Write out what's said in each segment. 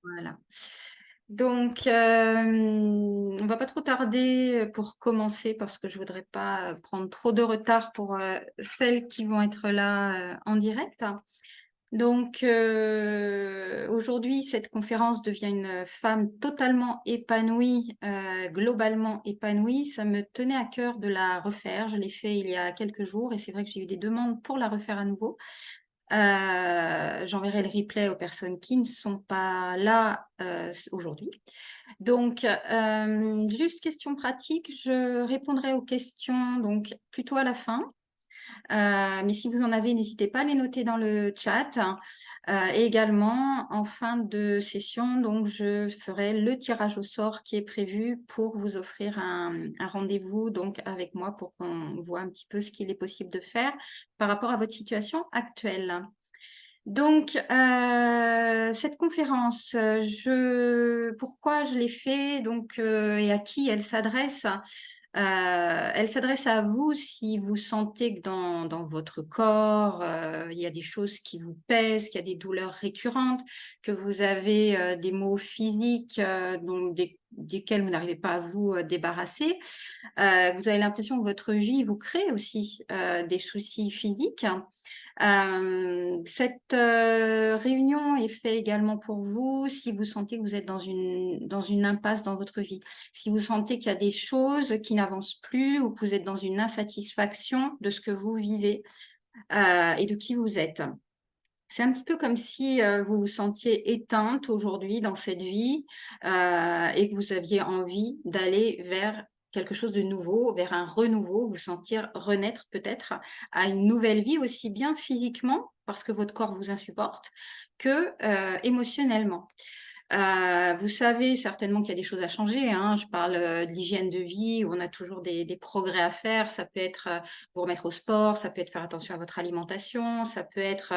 Voilà. Donc, on va pas trop tarder pour commencer parce que je voudrais pas prendre trop de retard pour celles qui vont être là en direct. Donc, aujourd'hui, cette conférence devient une femme totalement épanouie, globalement épanouie. Ça me tenait à cœur de la refaire. Je l'ai fait il y a quelques jours et c'est vrai que j'ai eu des demandes pour la refaire à nouveau. J'enverrai le replay aux personnes qui ne sont pas là aujourd'hui. Donc, juste question pratique, je répondrai aux questions donc plutôt à la fin. Mais si vous en avez, n'hésitez pas à les noter dans le chat. Et également, en fin de session, donc je ferai le tirage au sort qui est prévu pour vous offrir un rendez-vous donc avec moi pour qu'on voit un petit peu ce qu'il est possible de faire par rapport à votre situation actuelle. Donc, cette conférence, pourquoi je l'ai fait donc, et à qui elle s'adresse? Elle s'adresse à vous si vous sentez que dans votre corps, il y a des choses qui vous pèsent, qu'il y a des douleurs récurrentes, que vous avez, des maux physiques, donc desquels vous n'arrivez pas à vous, débarrasser. Vous avez l'impression que votre vie vous crée aussi, des soucis physiques. Cette réunion est faite également pour vous si vous sentez que vous êtes dans une impasse dans votre vie. Si vous sentez qu'il y a des choses qui n'avancent plus ou que vous êtes dans une insatisfaction de ce que vous vivez et de qui vous êtes. C'est un petit peu comme si vous vous sentiez éteinte aujourd'hui dans cette vie et que vous aviez envie d'aller vers quelque chose de nouveau, vers un renouveau, vous sentir renaître peut-être à une nouvelle vie, aussi bien physiquement, parce que votre corps vous insupporte, que émotionnellement. Vous savez certainement qu'il y a des choses à changer, hein. Je parle, de l'hygiène de vie où on a toujours des progrès à faire. Ça peut être, vous remettre au sport, ça peut être faire attention à votre alimentation, ça peut être,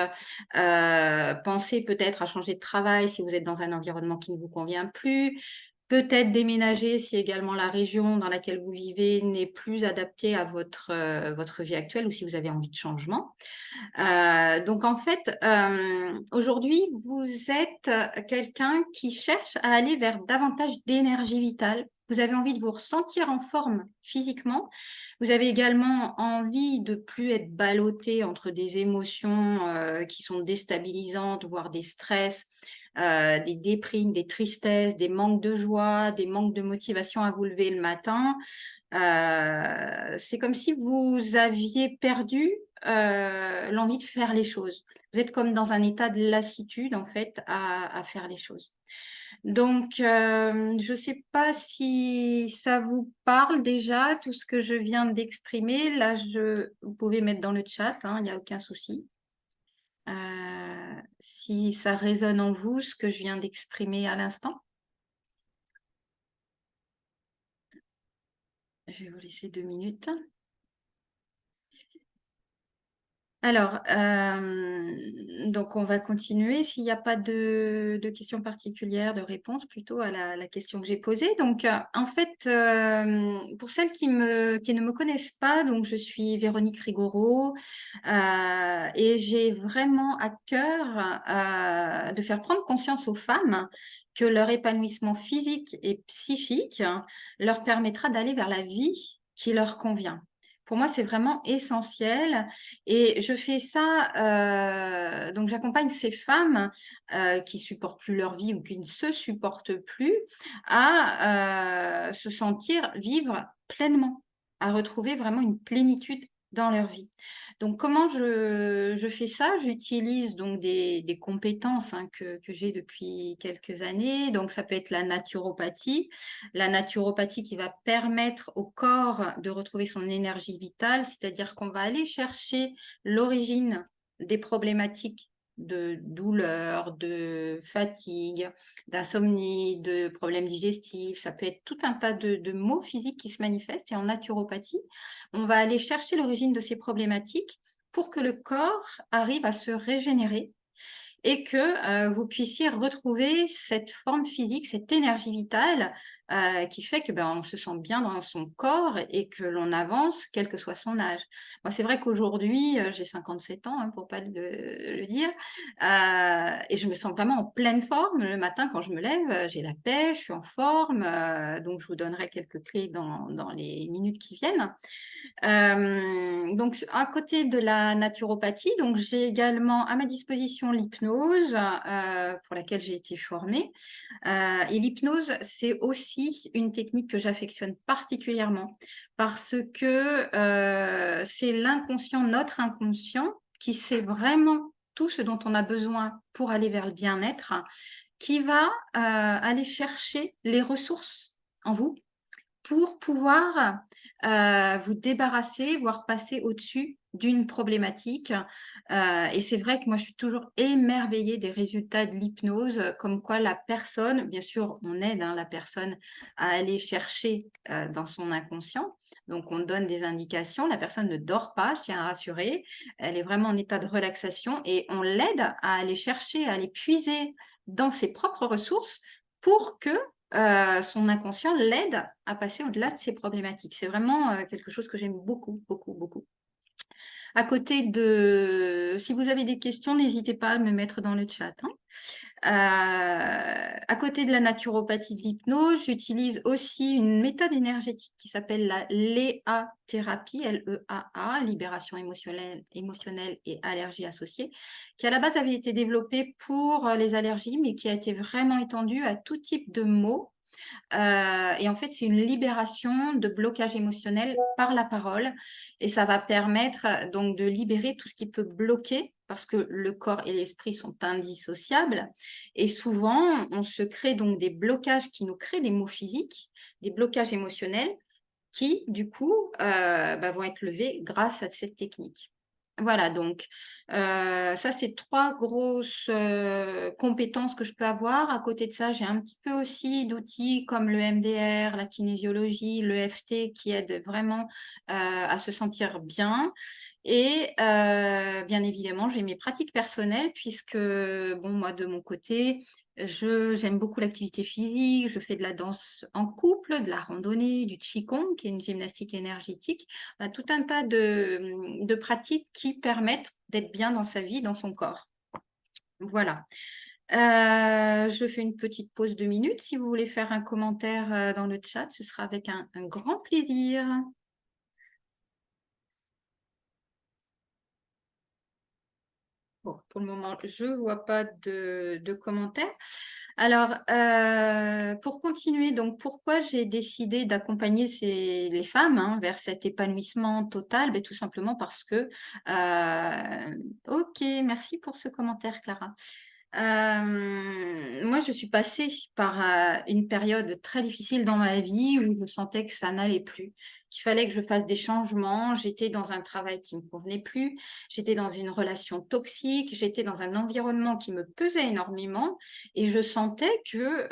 penser peut-être à changer de travail si vous êtes dans un environnement qui ne vous convient plus. Peut-être déménager si également la région dans laquelle vous vivez n'est plus adaptée à votre vie actuelle ou si vous avez envie de changement. Donc en fait, aujourd'hui, vous êtes quelqu'un qui cherche à aller vers davantage d'énergie vitale. Vous avez envie de vous ressentir en forme physiquement. Vous avez également envie de plus être ballotté entre des émotions, qui sont déstabilisantes, voire des stress, des déprimes, des tristesses, des manques de joie, des manques de motivation à vous lever le matin. C'est comme si vous aviez perdu, l'envie de faire les choses. Vous êtes comme dans un état de lassitude, en fait, à faire les choses. Donc, je ne sais pas si ça vous parle déjà, tout ce que je viens d'exprimer. Là, vous pouvez mettre dans le chat, hein, il n'y a aucun souci. Si ça résonne en vous, ce que je viens d'exprimer à l'instant. Je vais vous laisser 2 minutes. Alors, donc on va continuer. S'il n'y a pas de questions particulières, de réponses plutôt à la question que j'ai posée. Donc, en fait, pour celles qui ne me connaissent pas, donc je suis Véronique Rigoro et j'ai vraiment à cœur de faire prendre conscience aux femmes que leur épanouissement physique et psychique leur permettra d'aller vers la vie qui leur convient. Pour moi, c'est vraiment essentiel et je fais ça, donc j'accompagne ces femmes, qui supportent plus leur vie ou qui ne se supportent plus à, se sentir vivre pleinement, à retrouver vraiment une plénitude dans leur vie. Donc comment je fais ça? J'utilise donc des compétences, hein, que j'ai depuis quelques années. Donc ça peut être la naturopathie qui va permettre au corps de retrouver son énergie vitale, c'est-à-dire qu'on va aller chercher l'origine des problématiques de douleur, de fatigue, d'insomnie, de problèmes digestifs. Ça peut être tout un tas de maux physiques qui se manifestent. Et en naturopathie, on va aller chercher l'origine de ces problématiques pour que le corps arrive à se régénérer et que vous puissiez retrouver cette forme physique, cette énergie vitale qui fait que on se sent bien dans son corps et que l'on avance, quel que soit son âge. Moi, c'est vrai qu'aujourd'hui, j'ai 57 ans, hein, pour pas le dire, et je me sens vraiment en pleine forme. Le matin, quand je me lève, j'ai la pêche, je suis en forme, donc je vous donnerai quelques clés dans les minutes qui viennent. Donc à côté de la naturopathie, donc j'ai également à ma disposition l'hypnose, pour laquelle j'ai été formée. Et l'hypnose, c'est aussi une technique que j'affectionne particulièrement parce que, c'est l'inconscient, notre inconscient qui sait vraiment tout ce dont on a besoin pour aller vers le bien-être, qui va, aller chercher les ressources en vous pour pouvoir, vous débarrasser, voire passer au-dessus d'une problématique. Et c'est vrai que moi, je suis toujours émerveillée des résultats de l'hypnose, comme quoi la personne bien sûr, on aide, hein, la personne à aller chercher, dans son inconscient. Donc on donne des indications, la personne ne dort pas, je tiens à rassurer. Elle est vraiment en état de relaxation et on l'aide à aller chercher, à aller puiser dans ses propres ressources pour que son inconscient l'aide à passer au-delà de ses problématiques. C'est vraiment, quelque chose que j'aime beaucoup, beaucoup, beaucoup. À côté de si vous avez des questions, n'hésitez pas à me mettre dans le chat, hein. À côté de la naturopathie, de l'hypnose, j'utilise aussi une méthode énergétique qui s'appelle la Léa-thérapie, L-E-A-A, libération émotionnelle et allergies associées, qui à la base avait été développée pour, les allergies, mais qui a été vraiment étendue à tout type de maux. Et en fait, c'est une libération de blocage émotionnel par la parole et ça va permettre, donc de libérer tout ce qui peut bloquer parce que le corps et l'esprit sont indissociables et souvent, on se crée donc des blocages qui nous créent des maux physiques, des blocages émotionnels qui, du coup, vont être levés grâce à cette technique. Voilà, donc ça, c'est 3 grosses, compétences que je peux avoir. À côté de ça, j'ai un petit peu aussi d'outils comme le MDR, la kinésiologie, l'EFT qui aident vraiment, à se sentir bien et bien évidemment, j'ai mes pratiques personnelles puisque, bon, moi, de mon côté, j'aime beaucoup l'activité physique, je fais de la danse en couple, de la randonnée, du qigong qui est une gymnastique énergétique, tout un tas de pratiques qui permettent d'être bien dans sa vie, dans son corps. Voilà. Je fais une petite pause de minutes. Si vous voulez faire un commentaire, dans le chat, ce sera avec un grand plaisir. Bon, pour le moment, je ne vois pas de commentaires. Alors, pour continuer, donc pourquoi j'ai décidé d'accompagner les femmes, hein, vers cet épanouissement total? Beh, tout simplement parce que, OK, merci pour ce commentaire, Clara. Moi, je suis passée par, une période très difficile dans ma vie où je sentais que ça n'allait plus, qu'il fallait que je fasse des changements. J'étais dans un travail qui ne me convenait plus, j'étais dans une relation toxique, j'étais dans un environnement qui me pesait énormément et je sentais que,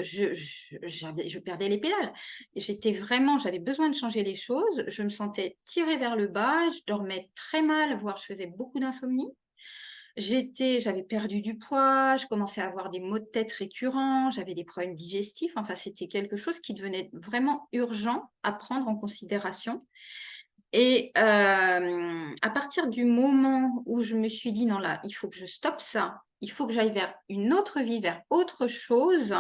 je perdais les pédales. J'avais besoin de changer les choses, je me sentais tirée vers le bas, je dormais très mal, voire je faisais beaucoup d'insomnie. J'avais perdu du poids, je commençais à avoir des maux de tête récurrents, j'avais des problèmes digestifs, enfin c'était quelque chose qui devenait vraiment urgent à prendre en considération et à partir du moment où je me suis dit: «Non là, il faut que je stoppe ça, il faut que j'aille vers une autre vie, vers autre chose»,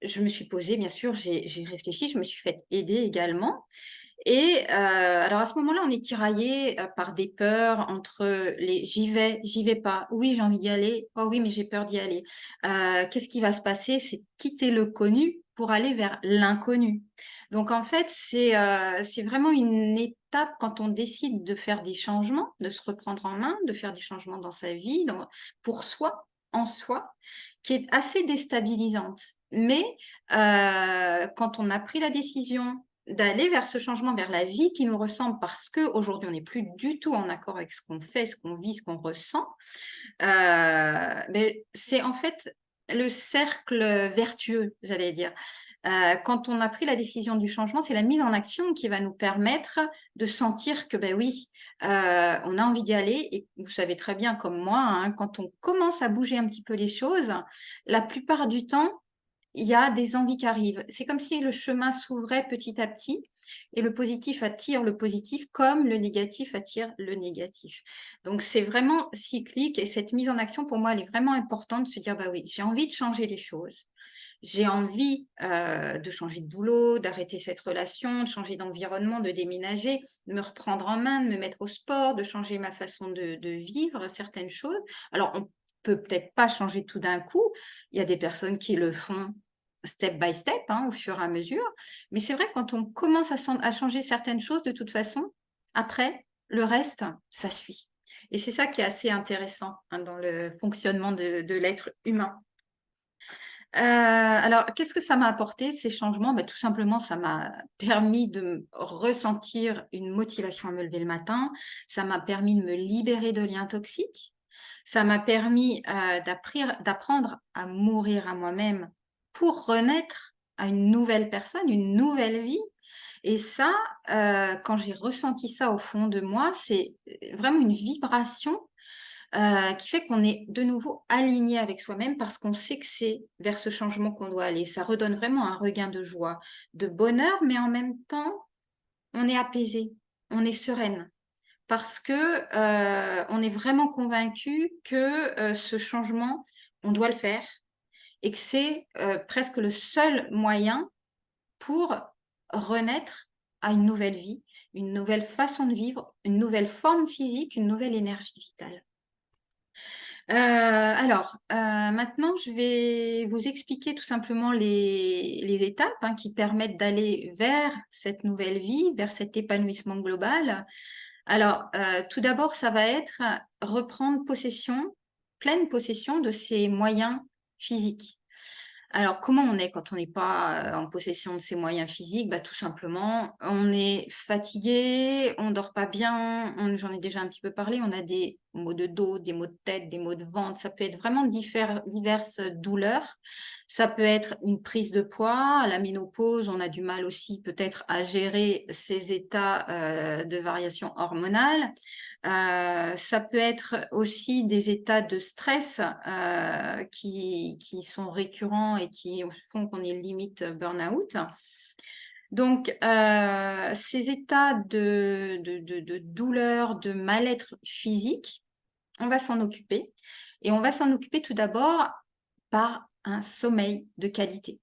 je me suis posée bien sûr, j'ai réfléchi, je me suis faite aider également et alors à ce moment-là, on est tiraillé par des peurs entre les j'y vais pas, oui, j'ai envie d'y aller, oh oui, mais j'ai peur d'y aller. Qu'est-ce qui va se passer? C'est quitter le connu pour aller vers l'inconnu. Donc en fait, c'est vraiment une étape quand on décide de faire des changements, de se reprendre en main, de faire des changements dans sa vie, pour soi, en soi, qui est assez déstabilisante. Mais quand on a pris la décision d'aller vers ce changement, vers la vie qui nous ressemble parce qu'aujourd'hui, on n'est plus du tout en accord avec ce qu'on fait, ce qu'on vit, ce qu'on ressent, beh, c'est en fait le cercle vertueux, j'allais dire. Quand on a pris la décision du changement, c'est la mise en action qui va nous permettre de sentir que, ben oui, on a envie d'y aller et vous savez très bien comme moi, hein, quand on commence à bouger un petit peu les choses, la plupart du temps, il y a des envies qui arrivent. C'est comme si le chemin s'ouvrait petit à petit et le positif attire le positif comme le négatif attire le négatif. Donc c'est vraiment cyclique et cette mise en action, pour moi, elle est vraiment importante de se dire: «Bah oui, j'ai envie de changer les choses. J'ai envie, de changer de boulot, d'arrêter cette relation, de changer d'environnement, de déménager, de me reprendre en main, de me mettre au sport, de changer ma façon de vivre certaines choses». Alors on peut peut-être pas changer tout d'un coup. Il y a des personnes qui le font step by step, hein, au fur et à mesure. Mais c'est vrai, quand on commence à changer certaines choses, de toute façon, après, le reste, ça suit. Et c'est ça qui est assez intéressant, hein, dans le fonctionnement de l'être humain. Alors, qu'est-ce que ça m'a apporté ces changements? Bah, tout simplement, ça m'a permis de ressentir une motivation à me lever le matin. Ça m'a permis de me libérer de liens toxiques. Ça m'a permis, d'apprendre à mourir à moi-même pour renaître à une nouvelle personne, une nouvelle vie. Et ça, quand j'ai ressenti ça au fond de moi, c'est, vraiment une vibration qui fait qu'on est de nouveau aligné avec soi-même parce qu'on sait que c'est vers ce changement qu'on doit aller. Ça redonne vraiment un regain de joie, de bonheur, mais en même temps, on est apaisé, on est sereine parce que, on est vraiment convaincu que, ce changement, on doit le faire et que c'est, presque le seul moyen pour renaître à une nouvelle vie, une nouvelle façon de vivre, une nouvelle forme physique, une nouvelle énergie vitale. Maintenant, je vais vous expliquer tout simplement les étapes, hein, qui permettent d'aller vers cette nouvelle vie, vers cet épanouissement global. Alors, tout d'abord, ça va être reprendre possession, pleine possession de ses moyens physiques. Alors, comment on est quand on n'est pas, en possession de ses moyens physiques? Bah, tout simplement, on est fatigué, on dort pas bien, j'en ai déjà un petit peu parlé, on a des maux de dos, des maux de tête, des maux de ventre, ça peut être vraiment diverses douleurs. Ça peut être une prise de poids, à la ménopause, on a du mal aussi peut-être à gérer ces états, de variation hormonale. Ça peut être aussi des états de stress, qui sont récurrents et qui font qu'on est limite burn-out. Donc, ces états de douleur, de mal-être physique, on va s'en occuper et on va s'en occuper tout d'abord par un sommeil de qualité.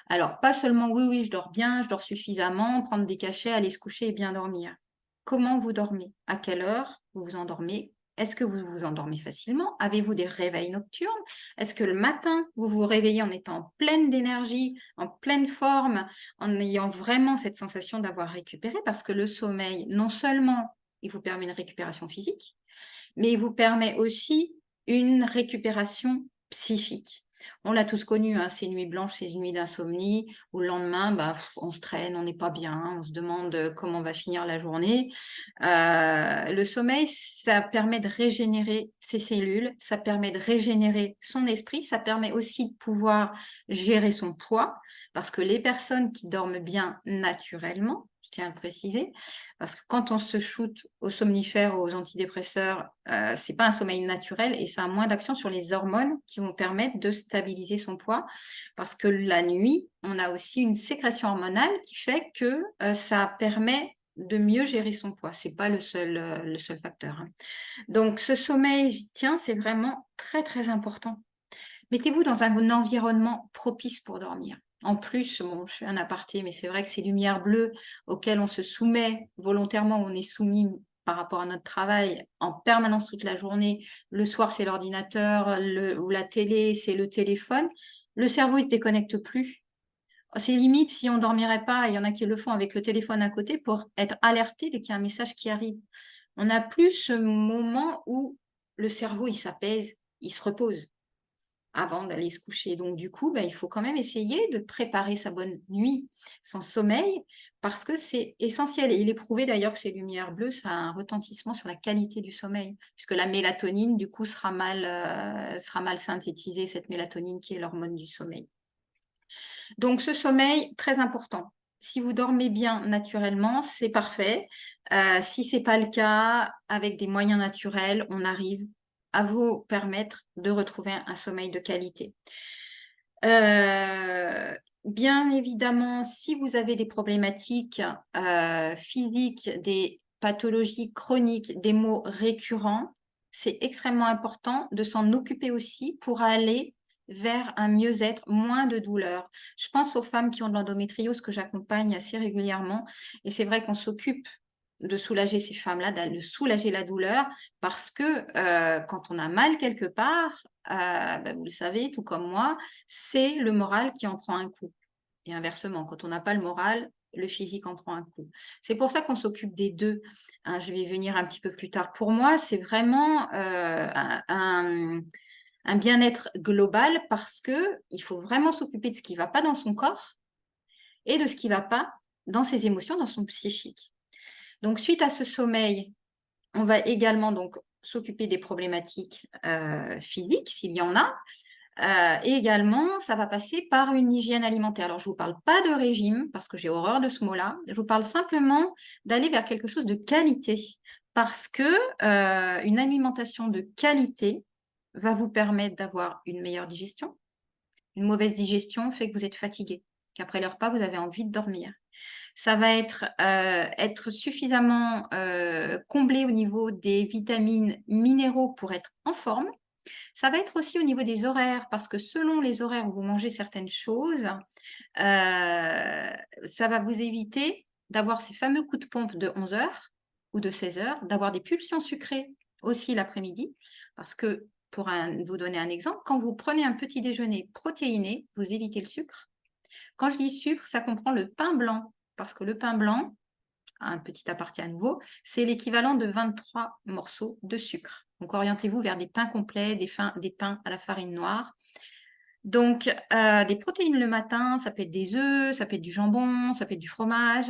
Alors, pas seulement: «Oui, oui, je dors bien, je dors suffisamment», prendre des cachets, aller se coucher et bien dormir. Comment vous dormez? À quelle heure vous vous endormez? Est-ce que vous vous endormez facilement? Avez-vous des réveils nocturnes? Est-ce que le matin, vous vous réveillez en étant pleine d'énergie, en pleine forme, en ayant vraiment cette sensation d'avoir récupéré? Parce que le sommeil, non seulement il vous permet une récupération physique, mais il vous permet aussi une récupération psychique. On l'a tous connu, hein, ces nuits blanches, ces nuits d'insomnie, où le lendemain, bah, on se traîne, on n'est pas bien, on se demande comment va finir la journée. Le sommeil, ça permet de régénérer ses cellules, ça permet de régénérer son esprit, ça permet aussi de pouvoir gérer son poids, parce que les personnes qui dorment bien naturellement, je tiens à le préciser, parce que quand on se shoot aux somnifères, aux antidépresseurs, c'est pas un sommeil naturel et ça a moins d'action sur les hormones qui vont permettre de stabiliser son poids. Parce que la nuit, on a aussi une sécrétion hormonale qui fait que, ça permet de mieux gérer son poids. C'est pas le seul facteur, hein. Donc ce sommeil, j'y tiens, c'est vraiment très, très important. Mettez-vous dans un environnement propice pour dormir. En plus, bon, je fais un aparté, mais c'est vrai que ces lumières bleues auxquelles on se soumet volontairement, on est soumis par rapport à notre travail en permanence toute la journée. Le soir, c'est l'ordinateur, ou la télé, c'est le téléphone. Le cerveau, il se déconnecte plus. C'est limite si on dormirait pas, il y en a qui le font avec le téléphone à côté pour être alerté dès qu'il y a un message qui arrive. On n'a plus ce moment où le cerveau, il s'apaise, il se repose avant d'aller se coucher. Donc du coup, bah, il faut quand même essayer de préparer sa bonne nuit, son sommeil, parce que c'est essentiel. Et il est prouvé d'ailleurs que ces lumières bleues, ça a un retentissement sur la qualité du sommeil, puisque la mélatonine, du coup, sera mal synthétisée, cette mélatonine qui est l'hormone du sommeil. Donc ce sommeil, très important. Si vous dormez bien naturellement, c'est parfait. Si c'est pas le cas, avec des moyens naturels, on arrive à vous permettre de retrouver un sommeil de qualité. Bien évidemment, si vous avez des problématiques physiques, des pathologies chroniques, des maux récurrents, c'est extrêmement important de s'en occuper aussi pour aller vers un mieux-être, moins de douleur. Je pense aux femmes qui ont de l'endométriose que j'accompagne assez régulièrement et c'est vrai qu'on s'occupe de soulager ces femmes-là, de soulager la douleur parce que quand on a mal quelque part, vous le savez, tout comme moi, c'est le moral qui en prend un coup. Et inversement, quand on n'a pas le moral, le physique en prend un coup. C'est pour ça qu'on s'occupe des deux, hein, je vais y venir un petit peu plus tard. Pour moi, c'est vraiment un bien-être global parce que il faut vraiment s'occuper de ce qui ne va pas dans son corps et de ce qui ne va pas dans ses émotions, dans son psychique. Donc, suite à ce sommeil, on va également donc s'occuper des problématiques physiques, s'il y en a. Et également, ça va passer par une hygiène alimentaire. Alors, je ne vous parle pas de régime, parce que j'ai horreur de ce mot-là. Je vous parle simplement d'aller vers quelque chose de qualité. Parce que une alimentation de qualité va vous permettre d'avoir une meilleure digestion. Une mauvaise digestion fait que vous êtes fatigué, qu'après le repas, vous avez envie de dormir. Ça va être suffisamment comblé au niveau des vitamines, minéraux pour être en forme. Ça va être aussi au niveau des horaires, parce que selon les horaires où vous mangez certaines choses, ça va vous éviter d'avoir ces fameux coups de pompe de 11 heures ou de 16 heures, d'avoir des pulsions sucrées aussi l'après-midi, parce que pour vous donner un exemple, quand vous prenez un petit déjeuner protéiné, vous évitez le sucre. Quand je dis sucre, ça comprend le pain blanc, parce que le pain blanc, un petit aparté à nouveau, c'est l'équivalent de 23 morceaux de sucre. Donc orientez-vous vers des pains complets, des pains à la farine noire. Donc des protéines le matin, ça peut être des œufs, ça peut être du jambon, ça peut être du fromage,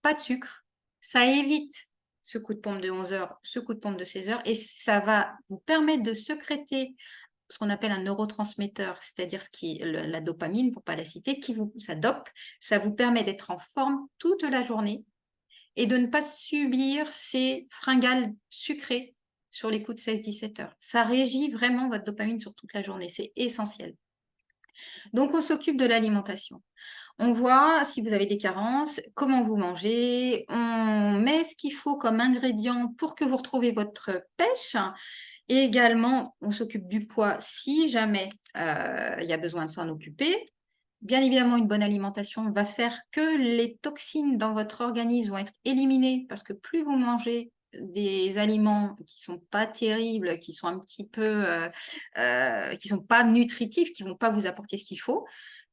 pas de sucre. Ça évite ce coup de pompe de 11 heures, ce coup de pompe de 16 heures, et ça va vous permettre de sécréter ce qu'on appelle un neurotransmetteur, c'est-à-dire la dopamine, pour ne pas la citer, ça dope, ça vous permet d'être en forme toute la journée et de ne pas subir ces fringales sucrées sur les coups de 16-17 heures. Ça régit vraiment votre dopamine sur toute la journée, c'est essentiel. Donc, on s'occupe de l'alimentation. On voit si vous avez des carences, comment vous mangez, on met ce qu'il faut comme ingrédient pour que vous retrouviez votre pêche. Et également, on s'occupe du poids si jamais il y a besoin de s'en occuper. Bien évidemment, une bonne alimentation va faire que les toxines dans votre organisme vont être éliminées parce que plus vous mangez des aliments qui sont pas terribles, qui sont un petit peu, qui sont pas nutritifs, qui vont pas vous apporter ce qu'il faut,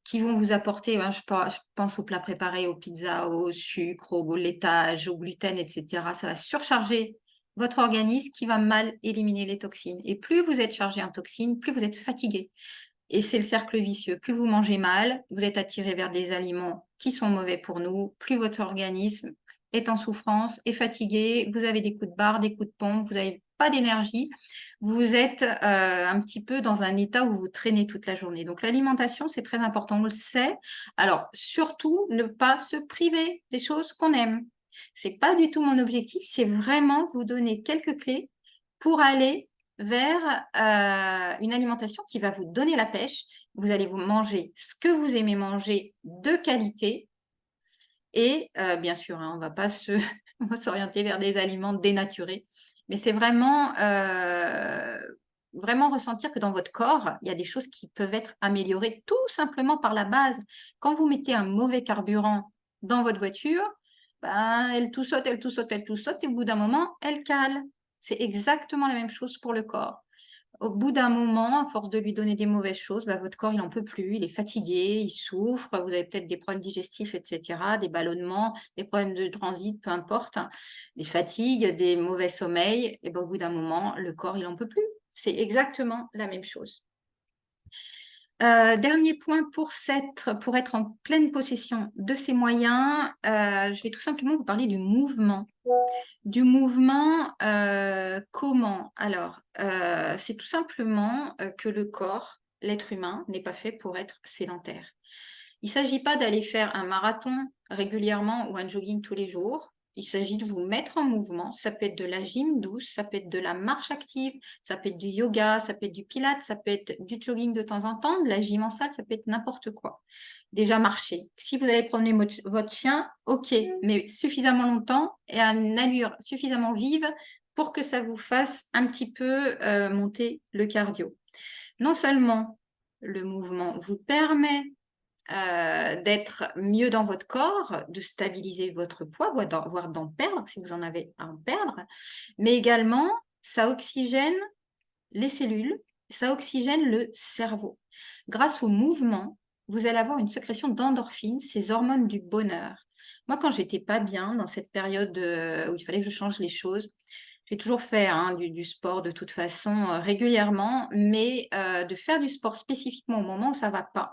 qui vont vous apporter, je pense aux plats préparés, aux pizzas, au sucre, au laitage, au gluten, etc. Ça va surcharger votre organisme qui va mal éliminer les toxines. Et plus vous êtes chargé en toxines, plus vous êtes fatigué. Et c'est le cercle vicieux. Plus vous mangez mal, vous êtes attiré vers des aliments qui sont mauvais pour nous, plus votre organisme est en souffrance, est fatigué, vous avez des coups de barre, des coups de pompe, vous n'avez pas d'énergie, vous êtes un petit peu dans un état où vous traînez toute la journée. Donc l'alimentation, c'est très important, on le sait. Alors surtout, ne pas se priver des choses qu'on aime. C'est pas du tout mon objectif, c'est vraiment vous donner quelques clés pour aller vers une alimentation qui va vous donner la pêche. Vous allez vous manger ce que vous aimez manger de qualité. Et bien sûr, hein, on ne va pas on va s'orienter vers des aliments dénaturés. Mais c'est vraiment ressentir que dans votre corps, il y a des choses qui peuvent être améliorées tout simplement par la base. Quand vous mettez un mauvais carburant dans votre voiture, ben, elle tout saute, elle tout saute, elle tout saute, et au bout d'un moment, elle cale. C'est exactement la même chose pour le corps. Au bout d'un moment, à force de lui donner des mauvaises choses, bah, votre corps, il n'en peut plus, il est fatigué, il souffre, vous avez peut-être des problèmes digestifs, etc., des ballonnements, des problèmes de transit, peu importe, hein, des fatigues, des mauvais sommeils, et ben, au bout d'un moment, le corps, il n'en peut plus. C'est exactement la même chose. Dernier point pour être en pleine possession de ses moyens, je vais tout simplement vous parler du mouvement. Du mouvement, comment? Alors, c'est tout simplement que le corps, l'être humain, n'est pas fait pour être sédentaire. Il ne s'agit pas d'aller faire un marathon régulièrement ou un jogging tous les jours. Il s'agit de vous mettre en mouvement. Ça peut être de la gym douce, ça peut être de la marche active, ça peut être du yoga, ça peut être du pilates, ça peut être du jogging de temps en temps, de la gym en salle, ça peut être n'importe quoi. Déjà marcher. Si vous allez promener votre chien, ok, mais suffisamment longtemps et à une allure suffisamment vive pour que ça vous fasse un petit peu monter le cardio. Non seulement le mouvement vous permet d'être mieux dans votre corps, de stabiliser votre poids, voire d'en perdre si vous en avez à en perdre, mais également ça oxygène les cellules, ça oxygène le cerveau. Grâce au mouvement, vous allez avoir une sécrétion d'endorphines, ces hormones du bonheur. Moi, quand j'étais pas bien dans cette période où il fallait que je change les choses, j'ai toujours fait du sport de toute façon régulièrement, mais de faire du sport spécifiquement au moment où ça va pas,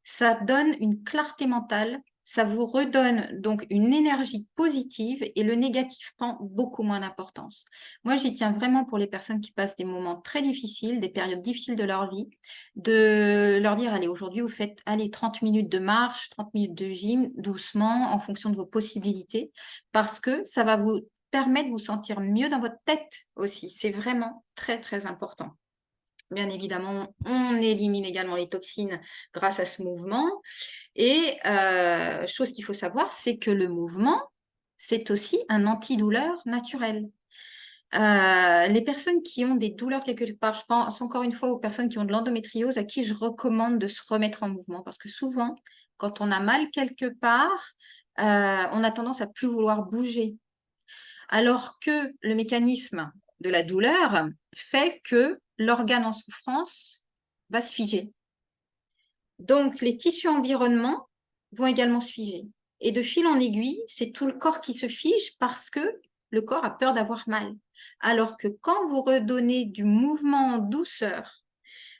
ça donne une clarté mentale, ça vous redonne donc une énergie positive et le négatif prend beaucoup moins d'importance. Moi, j'y tiens vraiment pour les personnes qui passent des moments très difficiles, des périodes difficiles de leur vie, de leur dire, allez, aujourd'hui, vous faites, allez, 30 minutes de marche, 30 minutes de gym, doucement, en fonction de vos possibilités, parce que ça va vous permettre de vous sentir mieux dans votre tête aussi. C'est vraiment très, très important. Bien évidemment, on élimine également les toxines grâce à ce mouvement. Et chose qu'il faut savoir, c'est que le mouvement, c'est aussi un antidouleur naturel. Les personnes qui ont des douleurs quelque part, je pense encore une fois aux personnes qui ont de l'endométriose, à qui je recommande de se remettre en mouvement. Parce que souvent, quand on a mal quelque part, on a tendance à plus vouloir bouger. Alors que le mécanisme de la douleur fait que l'organe en souffrance va se figer. Donc, les tissus environnants vont également se figer. Et de fil en aiguille, c'est tout le corps qui se fige parce que le corps a peur d'avoir mal. Alors que quand vous redonnez du mouvement en douceur,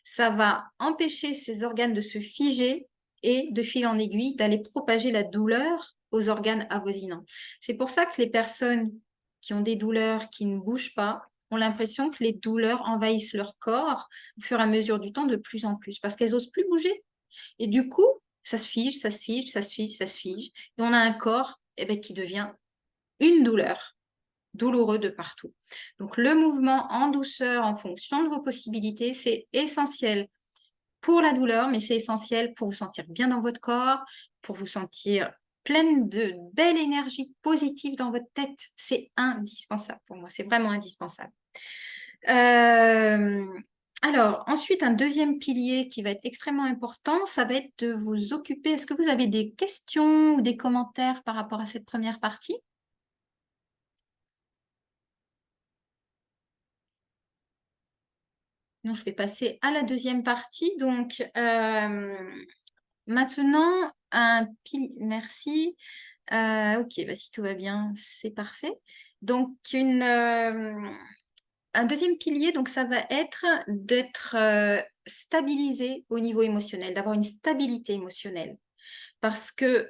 ça va empêcher ces organes de se figer et de fil en aiguille d'aller propager la douleur aux organes avoisinants. C'est pour ça que les personnes qui ont des douleurs, qui ne bougent pas, ont l'impression que les douleurs envahissent leur corps au fur et à mesure du temps de plus en plus, parce qu'elles n'osent plus bouger. Et du coup, ça se fige, ça se fige, ça se fige, ça se fige. Et on a un corps qui devient une douleur, douloureux de partout. Donc le mouvement en douceur, en fonction de vos possibilités, c'est essentiel pour la douleur, mais c'est essentiel pour vous sentir bien dans votre corps, pour vous sentir pleine de belle énergie positive dans votre tête. C'est indispensable pour moi, c'est vraiment indispensable. Alors, ensuite, un deuxième pilier qui va être extrêmement important, ça va être de vous occuper. Est-ce que vous avez des questions ou des commentaires par rapport à cette première partie? Non, je vais passer à la deuxième partie. Donc, maintenant, merci. Ok, bah, si tout va bien, c'est parfait. Donc, un deuxième pilier, donc ça va être d'être stabilisé au niveau émotionnel, d'avoir une stabilité émotionnelle. Parce que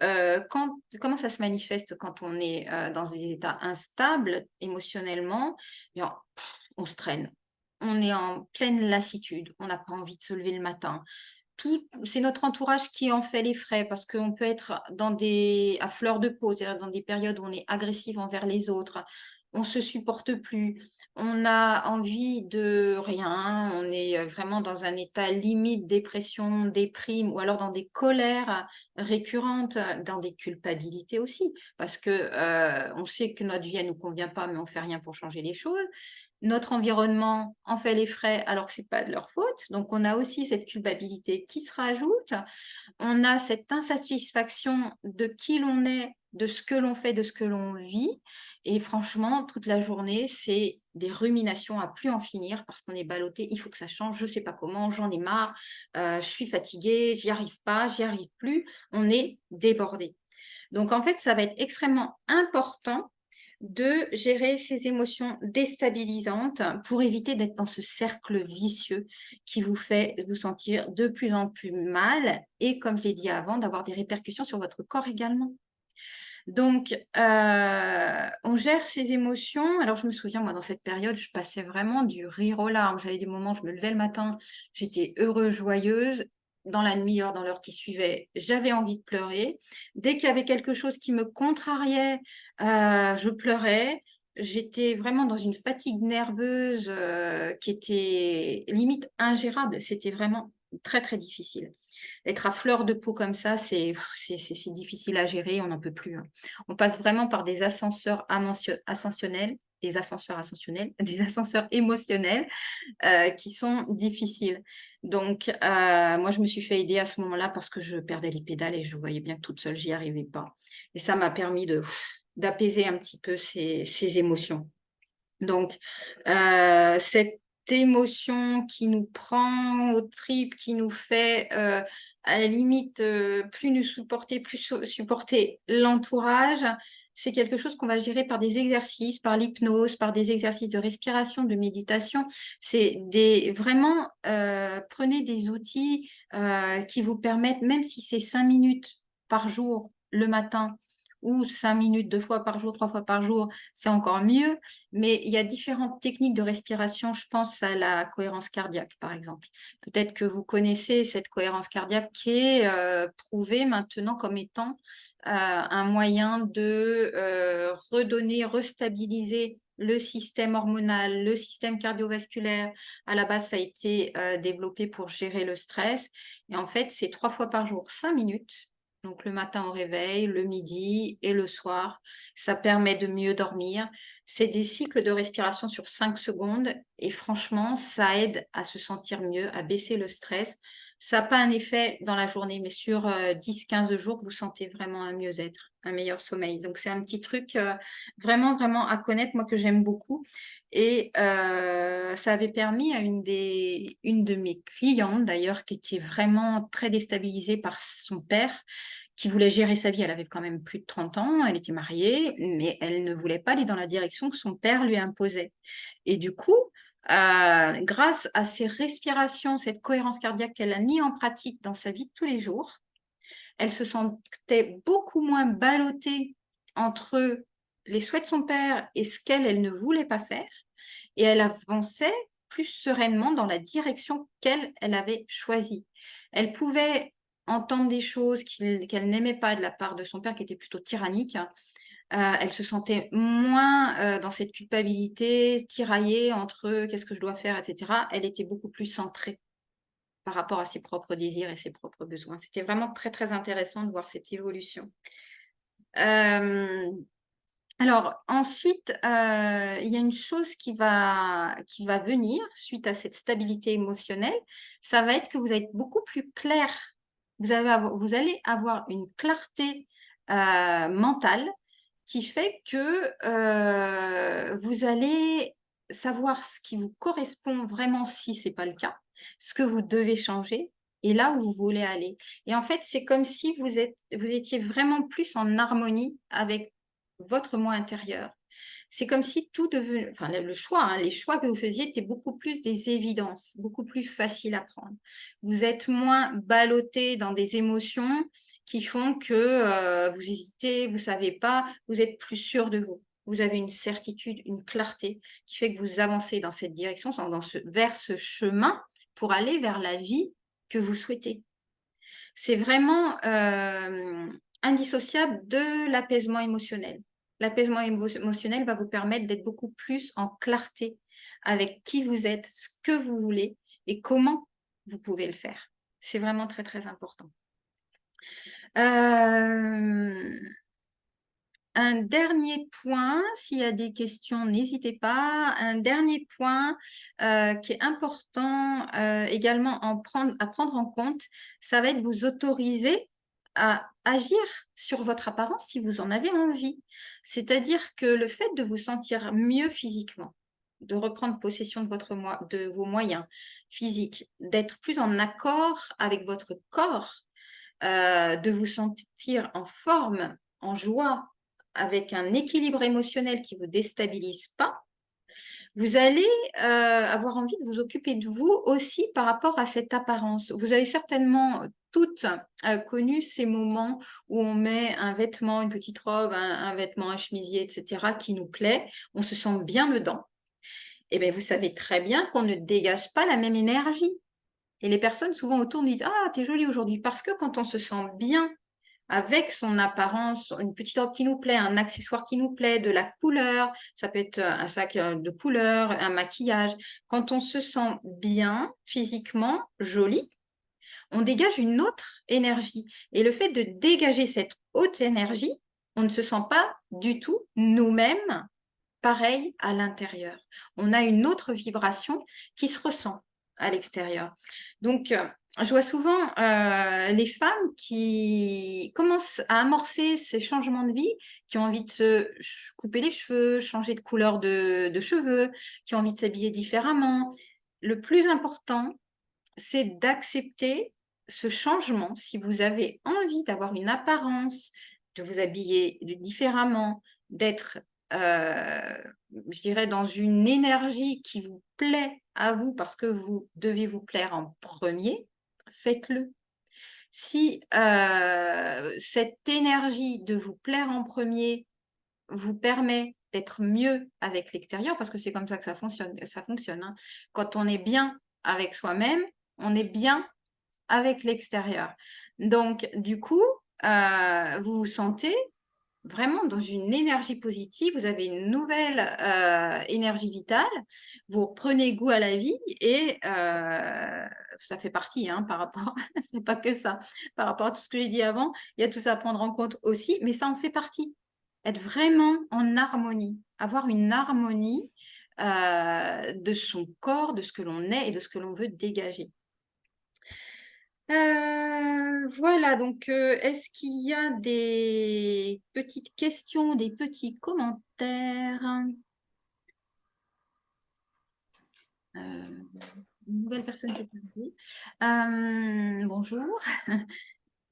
comment ça se manifeste quand on est dans des états instables émotionnellement? Bien, on se traîne. On est en pleine lassitude. On n'a pas envie de se lever le matin. C'est notre entourage qui en fait les frais parce qu'on peut être à fleur de peau, c'est-à-dire dans des périodes où on est agressif envers les autres, on se supporte plus, on a envie de rien, on est vraiment dans un état limite dépression, déprime ou alors dans des colères récurrentes, dans des culpabilités aussi, parce que on sait que notre vie elle nous convient pas, mais on fait rien pour changer les choses. Notre environnement en fait les frais alors que c'est pas de leur faute. Donc, on a aussi cette culpabilité qui se rajoute. On a cette insatisfaction de qui l'on est, de ce que l'on fait, de ce que l'on vit. Et franchement, toute la journée, c'est des ruminations à plus en finir parce qu'on est ballotté. Il faut que ça change, je sais pas comment, j'en ai marre, je suis fatiguée, j'y arrive pas, j'y arrive plus. On est débordé. Donc, en fait, ça va être extrêmement important de gérer ces émotions déstabilisantes pour éviter d'être dans ce cercle vicieux qui vous fait vous sentir de plus en plus mal et, comme je l'ai dit avant, d'avoir des répercussions sur votre corps également. Donc, on gère ces émotions. Alors, je me souviens, moi, dans cette période, je passais vraiment du rire aux larmes. J'avais des moments, je me levais le matin, j'étais heureuse, joyeuse. dans la demi-heure, dans l'heure qui suivait, j'avais envie de pleurer. Dès qu'il y avait quelque chose qui me contrariait, je pleurais. J'étais vraiment dans une fatigue nerveuse qui était limite ingérable. C'était vraiment très, très difficile. Être à fleur de peau comme ça, c'est difficile à gérer, on n'en peut plus, hein. On passe vraiment par des ascenseurs ascensionnels, des ascenseurs émotionnels qui sont difficiles. Donc, moi, je me suis fait aider à ce moment-là parce que je perdais les pédales et je voyais bien que toute seule, j'y arrivais pas. Et ça m'a permis d'apaiser un petit peu ces émotions. Donc, cette émotion qui nous prend aux tripes, qui nous fait, à la limite, plus nous supporter, plus supporter l'entourage, c'est quelque chose qu'on va gérer par des exercices, par l'hypnose, par des exercices de respiration, de méditation. C'est vraiment, prenez des outils, qui vous permettent, même si c'est 5 minutes par jour, le matin, ou 5 minutes 2 fois par jour, 3 fois par jour, c'est encore mieux. Mais il y a différentes techniques de respiration. Je pense à la cohérence cardiaque, par exemple. Peut-être que vous connaissez cette cohérence cardiaque qui est prouvée maintenant comme étant un moyen de redonner, restabiliser le système hormonal, le système cardiovasculaire. À la base, ça a été développé pour gérer le stress. Et en fait, c'est 3 fois par jour, 5 minutes. Donc le matin au réveil, le midi et le soir. Ça permet de mieux dormir. C'est des cycles de respiration sur 5 secondes et franchement, ça aide à se sentir mieux, à baisser le stress. Ça n'a pas un effet dans la journée, mais sur 10-15 jours, vous sentez vraiment un mieux-être, un meilleur sommeil. Donc, c'est un petit truc vraiment, vraiment à connaître, moi, que j'aime beaucoup. Et ça avait permis à une de mes clientes, d'ailleurs, qui était vraiment très déstabilisée par son père, qui voulait gérer sa vie. Elle avait quand même plus de 30 ans, elle était mariée, mais elle ne voulait pas aller dans la direction que son père lui imposait. Et du coup, grâce à ces respirations, cette cohérence cardiaque qu'elle a mis en pratique dans sa vie de tous les jours, elle se sentait beaucoup moins ballottée entre les souhaits de son père et ce qu'elle ne voulait pas faire. Et elle avançait plus sereinement dans la direction qu'elle avait choisie. Elle pouvait entendre des choses qu'elle n'aimait pas de la part de son père, qui était plutôt tyrannique. Elle se sentait moins dans cette culpabilité, tiraillée entre qu'est-ce que je dois faire, etc. Elle était beaucoup plus centrée par rapport à ses propres désirs et ses propres besoins. C'était vraiment très, très intéressant de voir cette évolution. Alors ensuite, il y a une chose qui va venir suite à cette stabilité émotionnelle, ça va être que vous êtes beaucoup plus clair. Vous allez avoir une clarté mentale qui fait que vous allez savoir ce qui vous correspond vraiment si ce n'est pas le cas, ce que vous devez changer et là où vous voulez aller. Et en fait, c'est comme si vous étiez vraiment plus en harmonie avec votre moi intérieur. C'est comme si tout devenait, enfin le choix, hein, les choix que vous faisiez étaient beaucoup plus des évidences, beaucoup plus faciles à prendre. Vous êtes moins ballotté dans des émotions qui font que vous hésitez, vous savez pas, vous êtes plus sûr de vous. Vous avez une certitude, une clarté qui fait que vous avancez dans cette direction, vers ce chemin pour aller vers la vie que vous souhaitez. C'est vraiment indissociable de l'apaisement émotionnel. L'apaisement émotionnel va vous permettre d'être beaucoup plus en clarté avec qui vous êtes, ce que vous voulez et comment vous pouvez le faire. C'est vraiment très, très important. Un dernier point, s'il y a des questions, n'hésitez pas. Un dernier point qui est important également à prendre en compte, ça va être vous autoriser à agir sur votre apparence si vous en avez envie. C'est-à-dire que le fait de vous sentir mieux physiquement, de reprendre possession de vos moyens physiques, d'être plus en accord avec votre corps, de vous sentir en forme, en joie, avec un équilibre émotionnel qui ne vous déstabilise pas, vous allez avoir envie de vous occuper de vous aussi par rapport à cette apparence. Vous avez certainement toutes connu ces moments où on met un vêtement, une petite robe, un vêtement, un chemisier, etc., qui nous plaît, on se sent bien dedans. Et bien, vous savez très bien qu'on ne dégage pas la même énergie. Et les personnes souvent autour nous disent: «Ah, t'es jolie aujourd'hui», parce que quand on se sent bien avec son apparence, une petite robe qui nous plaît, un accessoire qui nous plaît, de la couleur, ça peut être un sac, de couleur, un maquillage. Quand on se sent bien, physiquement, jolie, on dégage une autre énergie et le fait de dégager cette haute énergie, on ne se sent pas du tout nous-mêmes pareil à l'intérieur. On a une autre vibration qui se ressent à l'extérieur. Donc, je vois souvent les femmes qui commencent à amorcer ces changements de vie, qui ont envie de se couper les cheveux, changer de couleur de cheveux, qui ont envie de s'habiller différemment. Le plus important, c'est d'accepter ce changement. Si vous avez envie d'avoir une apparence, de vous habiller différemment, d'être, je dirais, dans une énergie qui vous plaît à vous parce que vous devez vous plaire en premier, faites-le. Si cette énergie de vous plaire en premier vous permet d'être mieux avec l'extérieur, parce que c'est comme ça que ça fonctionne, hein. Quand on est bien avec soi-même, on est bien avec l'extérieur. Donc, du coup, vous vous sentez vraiment dans une énergie positive, vous avez une nouvelle énergie vitale, vous reprenez goût à la vie et ça fait partie hein, par rapport, c'est pas que ça, par rapport à tout ce que j'ai dit avant, il y a tout ça à prendre en compte aussi, mais ça en fait partie. Être vraiment en harmonie, avoir une harmonie de son corps, de ce que l'on est et de ce que l'on veut dégager. Voilà, donc est-ce qu'il y a des petites questions, des petits commentaires? Une nouvelle personne qui est arrivée. Bonjour.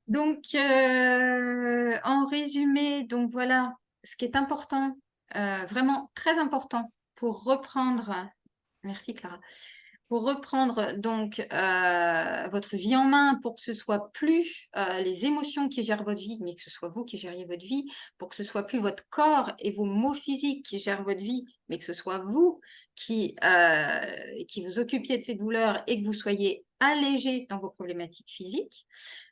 Donc, en résumé, donc voilà, ce qui est important, vraiment très important pour reprendre merci Clara. Pour reprendre donc votre vie en main, pour que ce soit plus les émotions qui gèrent votre vie, mais que ce soit vous qui gériez votre vie, pour que ce soit plus votre corps et vos maux physiques qui gèrent votre vie, mais que ce soit vous qui vous occupiez de ces douleurs et que vous soyez allégé dans vos problématiques physiques.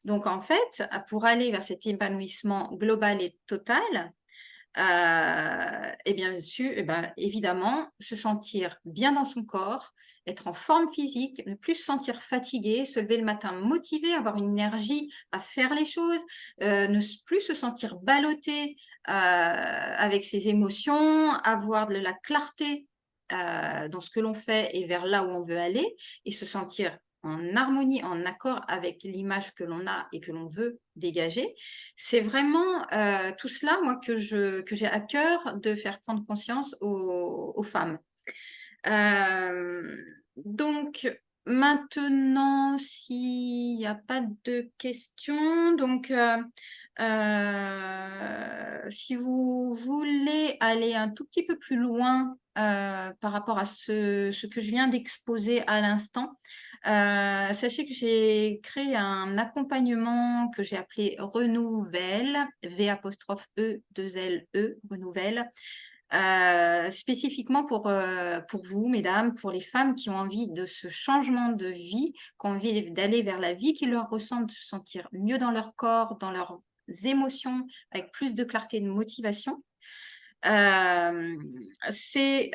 Donc en fait, pour aller vers cet épanouissement global et total, et bien sûr, et ben, évidemment, se sentir bien dans son corps, être en forme physique, ne plus se sentir fatigué, se lever le matin motivé, avoir une énergie à faire les choses, plus se sentir ballotté avec ses émotions, avoir de la clarté dans ce que l'on fait et vers là où on veut aller, et se sentir en harmonie, en accord avec l'image que l'on a et que l'on veut dégager. C'est vraiment tout cela, moi, que j'ai à cœur de faire prendre conscience aux femmes. Donc maintenant, s'il n'y a pas de questions, donc si vous voulez aller un tout petit peu plus loin par rapport à ce que je viens d'exposer à l'instant, sachez que j'ai créé un accompagnement que j'ai appelé Renouvelle, V''E 2LE, Renouvelle, spécifiquement pour vous, mesdames, pour les femmes qui ont envie de ce changement de vie, qui ont envie d'aller vers la vie qui leur ressemble, de se sentir mieux dans leur corps, dans leurs émotions, avec plus de clarté et de motivation. C'est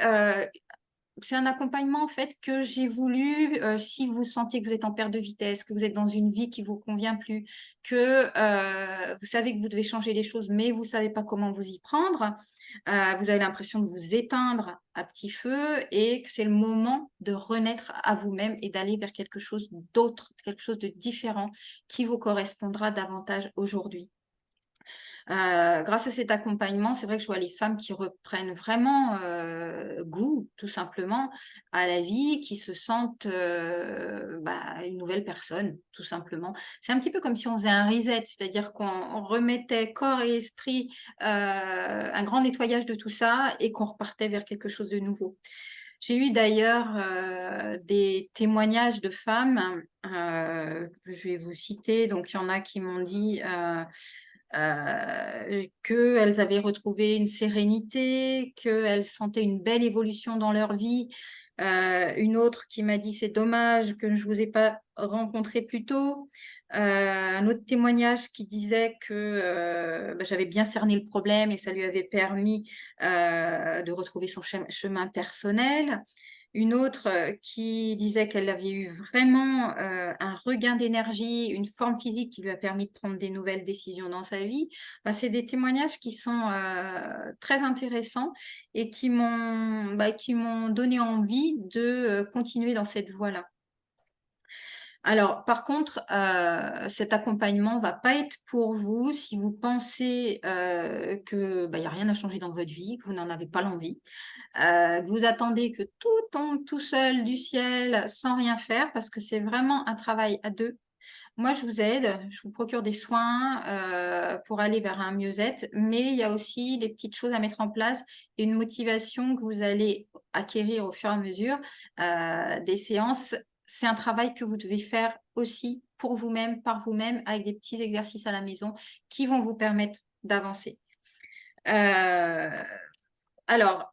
un accompagnement en fait que j'ai voulu, si vous sentez que vous êtes en perte de vitesse, que vous êtes dans une vie qui vous convient plus, que vous savez que vous devez changer les choses, mais vous savez pas comment vous y prendre, vous avez l'impression de vous éteindre à petit feu et que c'est le moment de renaître à vous-même et d'aller vers quelque chose d'autre, quelque chose de différent qui vous correspondra davantage aujourd'hui. Grâce à cet accompagnement, c'est vrai que je vois les femmes qui reprennent vraiment goût, tout simplement, à la vie, qui se sentent une nouvelle personne, tout simplement. C'est un petit peu comme si on faisait un reset, c'est-à-dire qu'on remettait corps et esprit, un grand nettoyage de tout ça et qu'on repartait vers quelque chose de nouveau. J'ai eu d'ailleurs des témoignages de femmes, je vais vous citer, donc il y en a qui m'ont dit qu'elles avaient retrouvé une sérénité, qu'elles sentaient une belle évolution dans leur vie, Une autre qui m'a dit: «C'est dommage que je ne vous ai pas rencontré plus tôt». Un autre témoignage qui disait que, bah, j'avais bien cerné le problème et ça lui avait permis, de retrouver son chemin personnel. Une autre, qui disait qu'elle avait eu vraiment, un regain d'énergie, une forme physique qui lui a permis de prendre des nouvelles décisions dans sa vie. Bah, c'est des témoignages qui sont, très intéressants et qui m'ont donné envie de, continuer dans cette voie-là. Alors, par contre, cet accompagnement va pas être pour vous si vous pensez, que, bah, il y a rien à changer dans votre vie, que vous n'en avez pas l'envie, que vous attendez que tout tombe tout seul du ciel sans rien faire parce que c'est vraiment un travail à 2. Moi, je vous aide, je vous procure des soins, pour aller vers un mieux-être, mais il y a aussi des petites choses à mettre en place et une motivation que vous allez acquérir au fur et à mesure, des séances. C'est un travail que vous devez faire aussi pour vous-même, par vous-même, avec des petits exercices à la maison qui vont vous permettre d'avancer. Heu alors,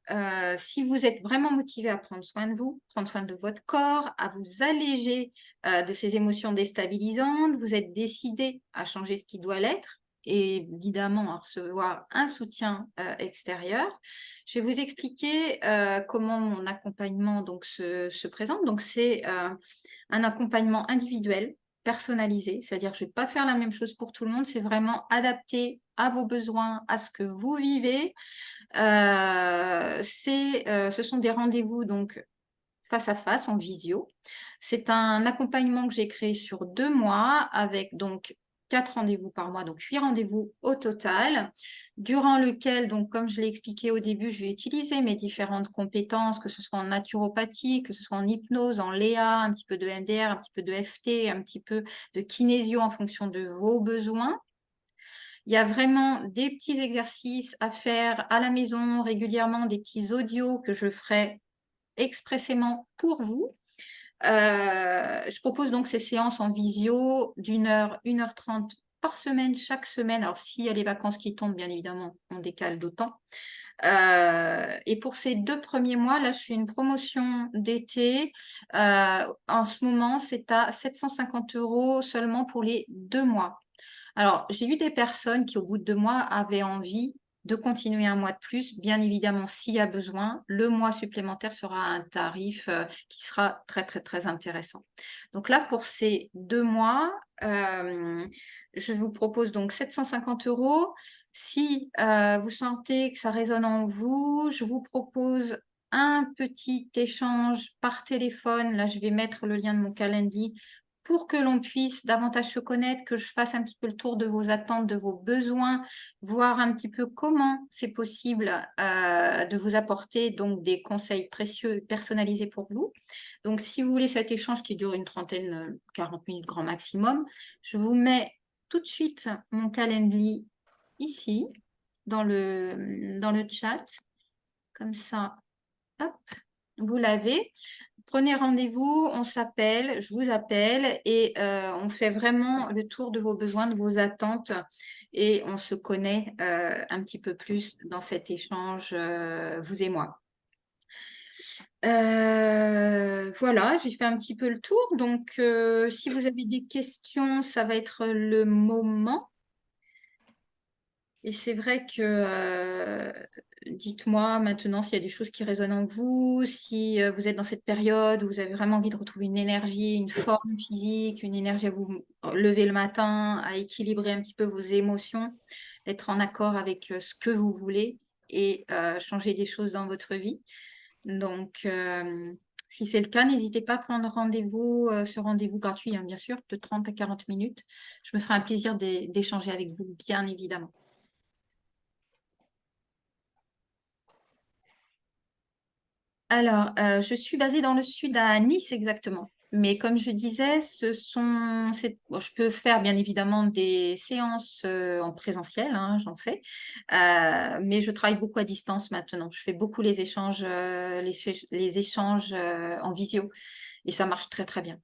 si vous êtes vraiment motivé à prendre soin de vous, prendre soin de votre corps, à vous alléger, de ces émotions déstabilisantes, vous êtes décidé à changer ce qui doit l'être et évidemment à recevoir un soutien, extérieur. Je vais vous expliquer, comment mon accompagnement donc se présente. Donc c'est, un accompagnement individuel, personnalisé, c'est-à-dire que je ne vais pas faire la même chose pour tout le monde, c'est vraiment adapté à vos besoins, à ce que vous vivez. Ce sont des rendez-vous donc face à face, en visio. C'est un accompagnement que j'ai créé sur 2 mois avec donc 4 rendez-vous par mois, donc 8 rendez-vous au total, durant lequel donc comme je l'ai expliqué au début, je vais utiliser mes différentes compétences, que ce soit en naturopathie, que ce soit en hypnose, en Léa, un petit peu de MDR, un petit peu de FT, un petit peu de kinésio en fonction de vos besoins. Il y a vraiment des petits exercices à faire à la maison régulièrement, des petits audios que je ferai expressément pour vous. Je propose donc ces séances en visio d'1 heure, 1 heure 30 par semaine, chaque semaine. Alors s'il y a les vacances qui tombent, bien évidemment, on décale d'autant. Et pour ces 2 premiers mois, là, je fais une promotion d'été. En ce moment, c'est à 750 € seulement pour les 2 mois. Alors, j'ai eu des personnes qui, au bout de 2 mois, avaient envie de continuer un mois de plus. Bien évidemment, s'il y a besoin, le mois supplémentaire sera à un tarif, qui sera très, très, très intéressant. Donc là, pour ces 2 mois, je vous propose donc 750 €. Si, vous sentez que ça résonne en vous, je vous propose un petit échange par téléphone. Là, je vais mettre le lien de mon calendrier pour que l'on puisse davantage se connaître, que je fasse un petit peu le tour de vos attentes, de vos besoins, voir un petit peu comment c'est possible, de vous apporter donc des conseils précieux et personnalisés pour vous. Donc si vous voulez cet échange qui dure une trentaine, 40 minutes grand maximum, je vous mets tout de suite mon calendrier ici, dans le chat, comme ça, hop, vous l'avez. Prenez rendez-vous, on s'appelle, je vous appelle et on fait vraiment le tour de vos besoins, de vos attentes et on se connaît, un petit peu plus dans cet échange, vous et moi. Voilà, j'ai fait un petit peu le tour donc si vous avez des questions, ça va être le moment. Et c'est vrai que, dites-moi maintenant s'il y a des choses qui résonnent en vous, si, vous êtes dans cette période où vous avez vraiment envie de retrouver une énergie, une forme physique, une énergie à vous lever le matin, à équilibrer un petit peu vos émotions, d'être en accord avec, ce que vous voulez et changer des choses dans votre vie. Donc, si c'est le cas, n'hésitez pas à prendre rendez-vous, ce rendez-vous gratuit, hein, bien sûr, de 30 à 40 minutes. Je me ferai un plaisir d'échanger avec vous, bien évidemment. Alors, je suis basée dans le sud, à Nice exactement. Mais comme je disais, bon, je peux faire bien évidemment des séances, en présentiel, hein, j'en fais. Mais je travaille beaucoup à distance maintenant. Je fais beaucoup les échanges, en visio et ça marche très, très bien.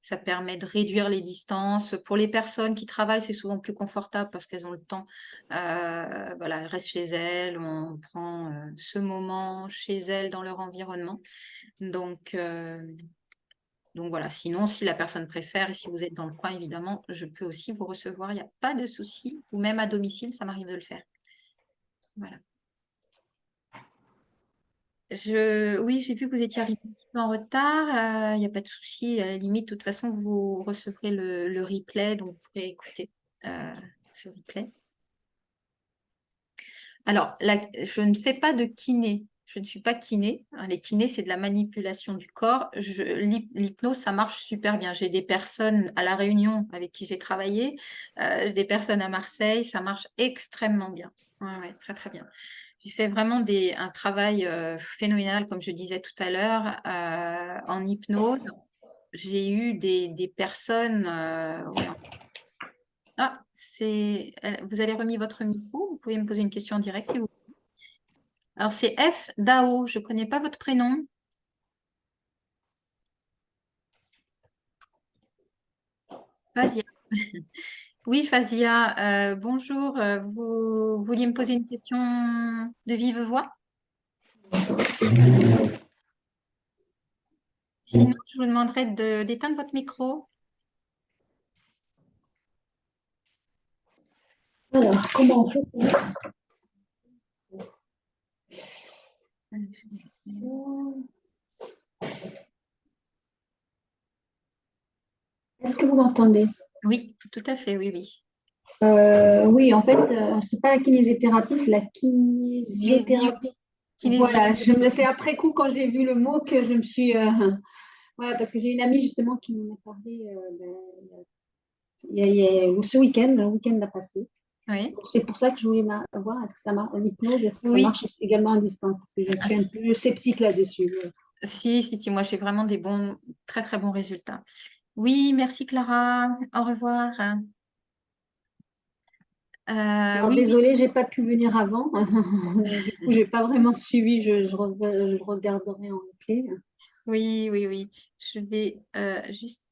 Ça permet de réduire les distances. Pour les personnes qui travaillent, c'est souvent plus confortable parce qu'elles ont le temps. Voilà, elles restent chez elles, on prend ce moment chez elles dans leur environnement. Donc voilà, sinon, si la personne préfère et si vous êtes dans le coin, évidemment, je peux aussi vous recevoir, il n'y a pas de souci. Ou même à domicile, ça m'arrive de le faire. Voilà. Oui, j'ai vu que vous étiez arrivé un petit peu en retard. Il n'y a pas de souci. À la limite, de toute façon, vous recevrez le replay, donc vous pourrez écouter ce replay. Alors, je ne fais pas de kiné. Je ne suis pas kiné. Les kinés, c'est de la manipulation du corps. L'hypnose, ça marche super bien. J'ai des personnes à La Réunion avec qui j'ai travaillé, des personnes à Marseille. Ça marche extrêmement bien. Ouais, ouais, très, très bien. J'ai fait vraiment un travail phénoménal, comme je disais tout à l'heure, en hypnose. J'ai eu des personnes. Ouais. Ah, vous avez remis votre micro. Vous pouvez me poser une question en direct si vous. Alors, c'est F. Dao. Je ne connais pas votre prénom. Fazia. Oui, Fazia. Bonjour. Vous vouliez me poser une question de vive voix? Sinon, je vous demanderai d'éteindre votre micro. Alors, comment on fait? Est-ce que vous m'entendez? Oui, tout à fait. Oui, oui. Oui, en fait, c'est pas la kinésithérapie, c'est la Kinésio. kinésiothérapie. Kinésio. Voilà, c'est après coup quand j'ai vu le mot que je me suis. Ouais, parce que j'ai une amie justement qui m'en a parlé ce week-end, le week-end a passé. Oui. C'est pour ça que je voulais voir est-ce que ça marche, l'hypnose, est-ce que ça Oui. marche également à distance, parce que je Ah, suis un peu sceptique là-dessus. si, si, si. Moi, j'ai vraiment des très, très bons résultats. Oui, merci Clara. Au revoir. Alors, Oui, désolée, j'ai pas pu venir avant. Du coup, j'ai pas vraiment suivi. Je regarderai en replay. oui, oui, oui. Je vais juste